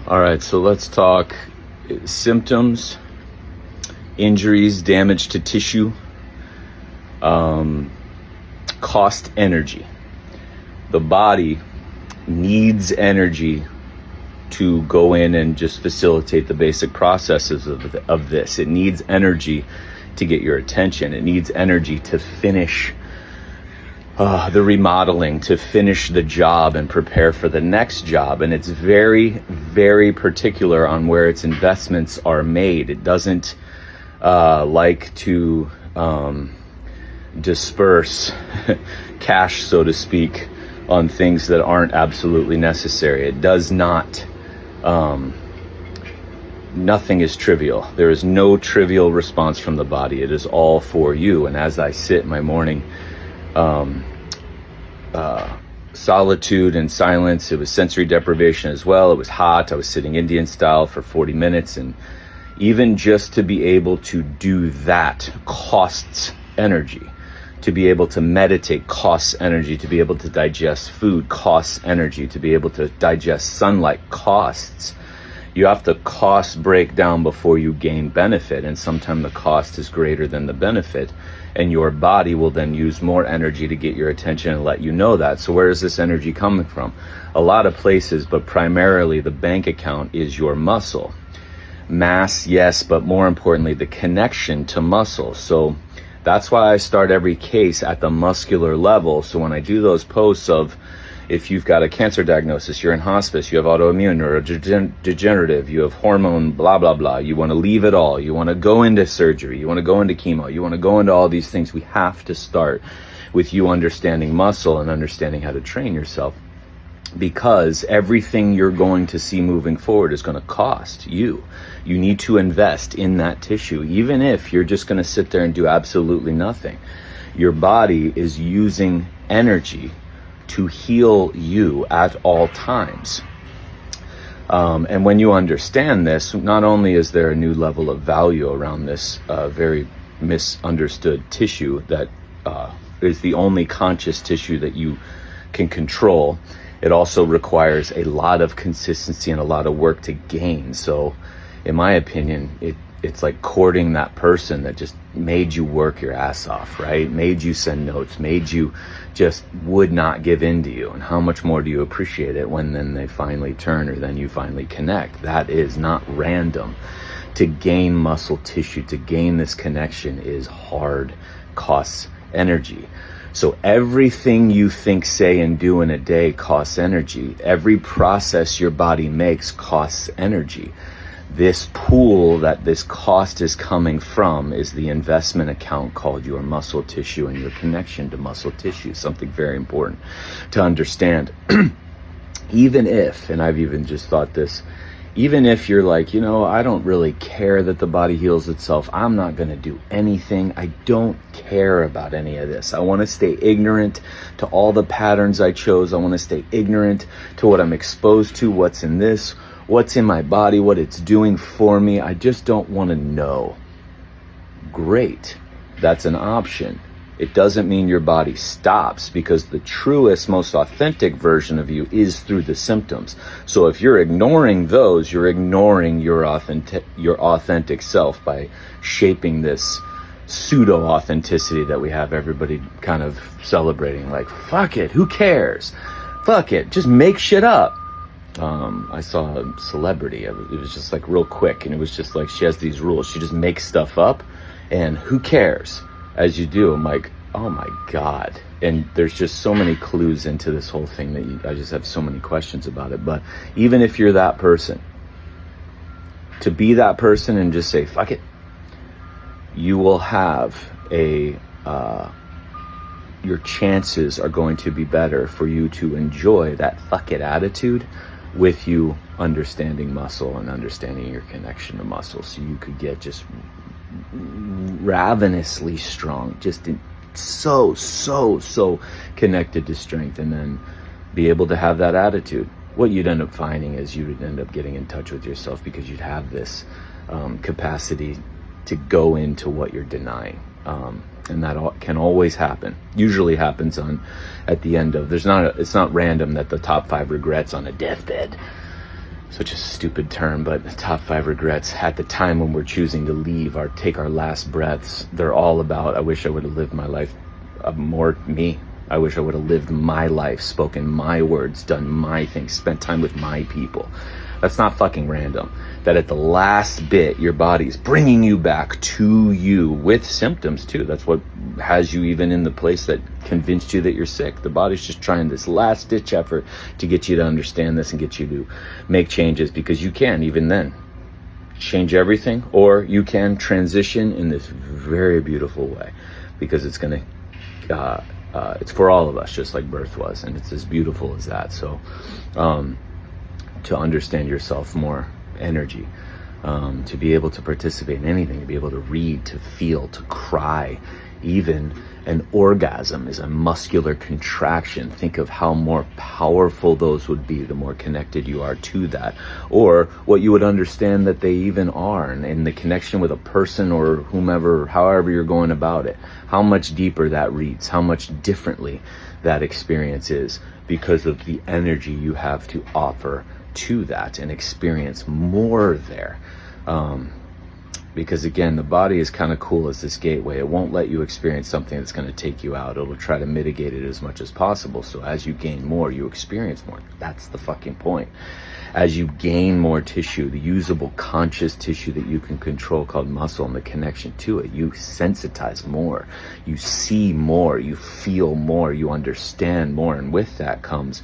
All right, so let's talk symptoms, injuries, damage to tissue, cost energy. The body needs energy to go in and just facilitate the basic processes of this. It needs energy to get your attention. It needs energy to finish the remodeling, to finish the job and prepare for the next job. And it's very, very particular on where its investments are made. It doesn't like to disperse cash, so to speak, on things that aren't absolutely necessary. It does not. Nothing is trivial. There is no trivial response from the body. It is all for you. And as I sit in my morning solitude and silence, it was sensory deprivation as well. It was hot. I was sitting Indian style for 40 minutes. And even just to be able to do that costs energy. To be able to meditate costs energy. To be able to digest food costs energy. To be able to digest sunlight costs. You have to cost break down before you gain benefit, and sometimes the cost is greater than the benefit, and your body will then use more energy to get your attention and let you know that. So where is this energy coming from? A lot of places, but primarily the bank account is your muscle. Mass, yes, but more importantly, the connection to muscle. So that's why I start every case at the muscular level. So when I do those posts of, if you've got a cancer diagnosis, you're in hospice, you have autoimmune or degenerative, you have hormone, blah, blah, blah. You want to leave it all. You want to go into surgery. You want to go into chemo. You want to go into all these things. We have to start with you understanding muscle and understanding how to train yourself, because everything you're going to see moving forward is going to cost you. You need to invest in that tissue, even if you're just going to sit there and do absolutely nothing. Your body is using energy to heal you at all times. And when you understand this, not only is there a new level of value around this very misunderstood tissue that is the only conscious tissue that you can control, it also requires a lot of consistency and a lot of work to gain. So in my opinion, it's like courting that person that just made you work your ass off, right? Made you send notes, made you just would not give in to you. And how much more do you appreciate it when then they finally turn, or then you finally connect? That is not random. To gain muscle tissue, to gain this connection is hard, costs energy. So everything you think, say, and do in a day costs energy. Every process your body makes costs energy. This pool that this cost is coming from is the investment account called your muscle tissue and your connection to muscle tissue. Something very important to understand. Even if, and I've even just thought this, even if you're like, I don't really care that the body heals itself. I'm not going to do anything. I don't care about any of this. I want to stay ignorant to all the patterns I chose. I want to stay ignorant to what I'm exposed to, what's in this, what's in my body, what it's doing for me. I just don't want to know. Great. That's an option. It doesn't mean your body stops, because the truest, most authentic version of you is through the symptoms. So if you're ignoring those, you're ignoring your authentic self by shaping this pseudo authenticity that we have everybody kind of celebrating. Like, fuck it, who cares? Fuck it, just make shit up. I saw a celebrity. It was just like real quick, and it was just like, she has these rules. She just makes stuff up, and who cares? As you do, I'm like, oh my God. And there's just so many clues into this whole thing that I just have so many questions about it. But even if you're that person, to be that person and just say, fuck it, you will have your chances are going to be better for you to enjoy that fuck it attitude with you understanding muscle and understanding your connection to muscle. So you could get just ravenously strong, just so connected to strength, and then be able to have that attitude. What you'd end up finding is you would end up getting in touch with yourself, because you'd have this capacity to go into what you're denying. And that can always happen. Usually happens at the end of, it's not random that the top 5 regrets on a deathbed such a stupid term, but the top 5 regrets at the time when we're choosing to leave or take our last breaths, they're all about, I wish I would have lived my life more me. I wish I would have lived my life, spoken my words, done my things, spent time with my people. That's not fucking random. That at the last bit, your body's bringing you back to you with symptoms too. That's what has you even in the place that convinced you that you're sick. The body's just trying this last ditch effort to get you to understand this and get you to make changes, because you can even then change everything, or you can transition in this very beautiful way, because it's going to, it's for all of us, just like birth was, and it's as beautiful as that. So, to understand yourself more, energy, to be able to participate in anything, to be able to read, to feel, to cry. Even an orgasm is a muscular contraction. Think of how more powerful those would be the more connected you are to that, or what you would understand that they even are, and the connection with a person or whomever, however you're going about it, how much deeper that reads, how much differently that experience is, because of the energy you have to offer to that and experience more there. Because again, the body is kind of cool as this gateway. It won't let you experience something that's going to take you out. It'll try to mitigate it as much as possible. So as you gain more, you experience more. That's the fucking point. As you gain more tissue, the usable conscious tissue that you can control called muscle, and the connection to it, you sensitize more, you see more, you feel more, you understand more. And with that comes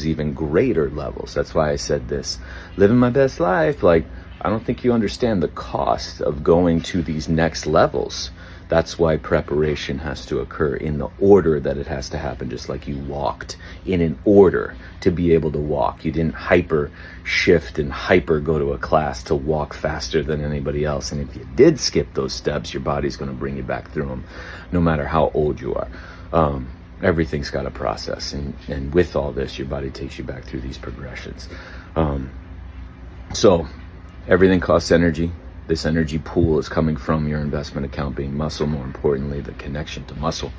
even greater levels. That's why I said this, living my best life. Like, I don't think you understand the cost of going to these next levels. That's why preparation has to occur in the order that it has to happen, just like you walked in an order to be able to walk. You didn't hyper shift and hyper go to a class to walk faster than anybody else. And if you did skip those steps, your body's going to bring you back through them, no matter how old you are. Everything's got a process. And with all this, your body takes you back through these progressions. So everything costs energy. This energy pool is coming from your investment account being muscle, more importantly, the connection to muscle.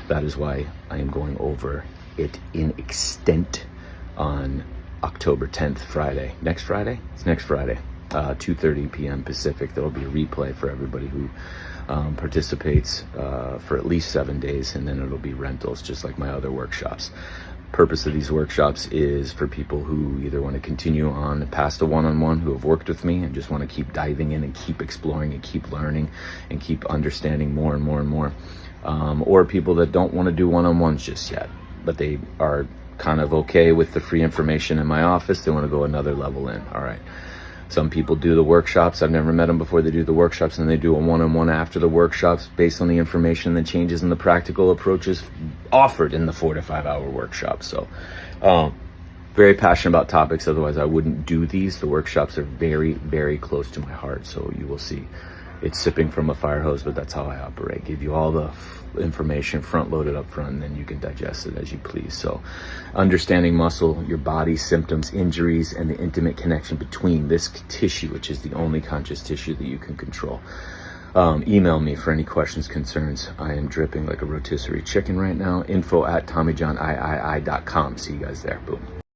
That is why I am going over it in extent on October 10th, Friday. Next Friday? It's next Friday, 2:30 p.m. Pacific. There will be a replay for everybody who participates for at least 7 days, and then it'll be rentals, just like my other workshops. Purpose of these workshops is for people who either want to continue on past the one-on-one, who have worked with me and just want to keep diving in and keep exploring and keep learning and keep understanding more and more and more, or people that don't want to do one-on-ones just yet, but they are kind of okay with the free information in my office. They want to go another level in. All right. Some people do the workshops. I've never met them before. They do the workshops and they do a one-on-one after the workshops based on the information and the changes and the practical approaches offered in the 4 to 5 hour workshop. So very passionate about topics. Otherwise I wouldn't do these. The workshops are very, very close to my heart. So you will see it's sipping from a fire hose, but that's how I operate. Give you all the information front loaded up front, and then you can digest it as you please. So understanding muscle, your body, symptoms, injuries, and the intimate connection between this tissue, which is the only conscious tissue that you can control. Email me for any questions, concerns. I am dripping like a rotisserie chicken right now. info@TommyJohnIII.com. See you guys there. Boom.